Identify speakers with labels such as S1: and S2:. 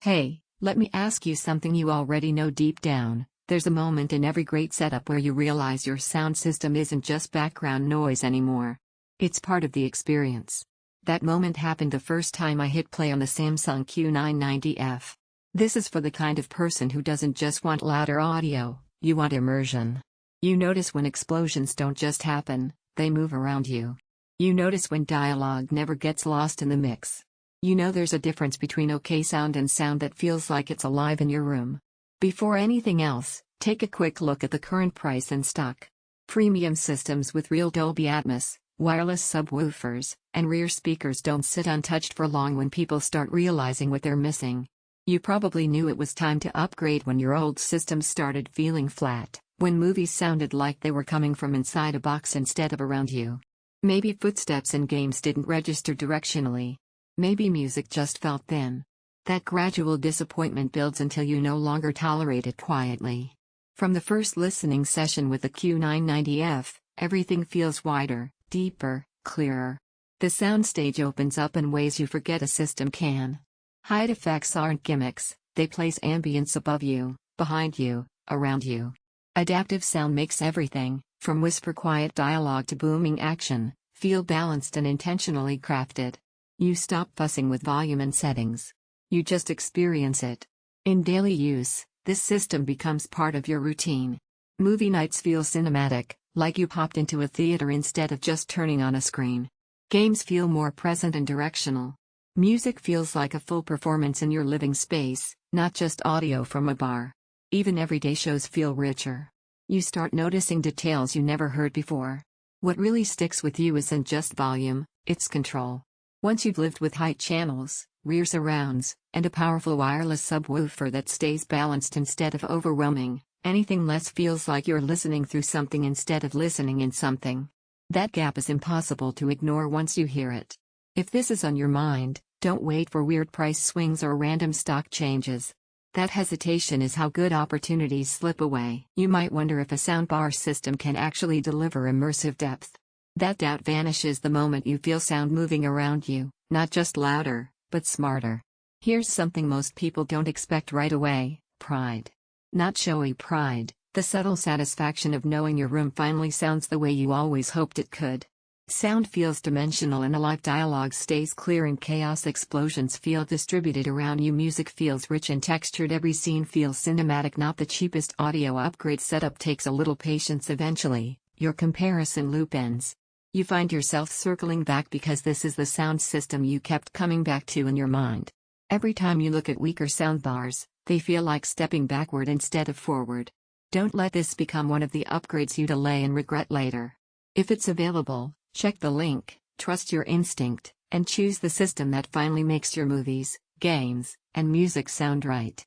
S1: Hey, let me ask you something you already know deep down. There's a moment in every great setup where you realize your sound system isn't just background noise anymore. It's part of the experience. That moment happened the first time I hit play on the Samsung Q990F. This is for the kind of person who doesn't just want louder audio, you want immersion. You notice when explosions don't just happen, they move around you. You notice when dialogue never gets lost in the mix. You know there's a difference between okay sound and sound that feels like it's alive in your room. Before anything else, take a quick look at the current price in stock. Premium systems with real Dolby Atmos, wireless subwoofers, and rear speakers don't sit untouched for long when people start realizing what they're missing. You probably knew it was time to upgrade when your old system started feeling flat, when movies sounded like they were coming from inside a box instead of around you. Maybe footsteps in games didn't register directionally. Maybe music just felt thin. That gradual disappointment builds until you no longer tolerate it quietly. From the first listening session with the Q990F, everything feels wider, deeper, clearer. The soundstage opens up in ways you forget a system can. Hide effects aren't gimmicks, they place ambience above you, behind you, around you. Adaptive sound makes everything, from whisper quiet dialogue to booming action, feel balanced and intentionally crafted. You stop fussing with volume and settings. You just experience it. In daily use, this system becomes part of your routine. Movie nights feel cinematic, like you popped into a theater instead of just turning on a screen. Games feel more present and directional. Music feels like a full performance in your living space, not just audio from a bar. Even everyday shows feel richer. You start noticing details you never heard before. What really sticks with you isn't just volume, it's control. Once you've lived with high channels, rear surrounds, and a powerful wireless subwoofer that stays balanced instead of overwhelming, anything less feels like you're listening through something instead of listening in something. That gap is impossible to ignore once you hear it. If this is on your mind, don't wait for weird price swings or random stock changes. That hesitation is how good opportunities slip away. You might wonder if a soundbar system can actually deliver immersive depth. That doubt vanishes the moment you feel sound moving around you, not just louder, but smarter. Here's something most people don't expect right away: pride. Not showy pride, the subtle satisfaction of knowing your room finally sounds the way you always hoped it could. Sound feels dimensional and alive, dialogue stays clear and chaos explosions feel distributed around you, music feels rich and textured, every scene feels cinematic. Not the cheapest audio upgrade. Setup takes a little patience. Eventually, your comparison loop ends. You find yourself circling back because this is the sound system you kept coming back to in your mind. Every time you look at weaker soundbars, they feel like stepping backward instead of forward. Don't let this become one of the upgrades you delay and regret later. If it's available, check the link, trust your instinct, and choose the system that finally makes your movies, games, and music sound right.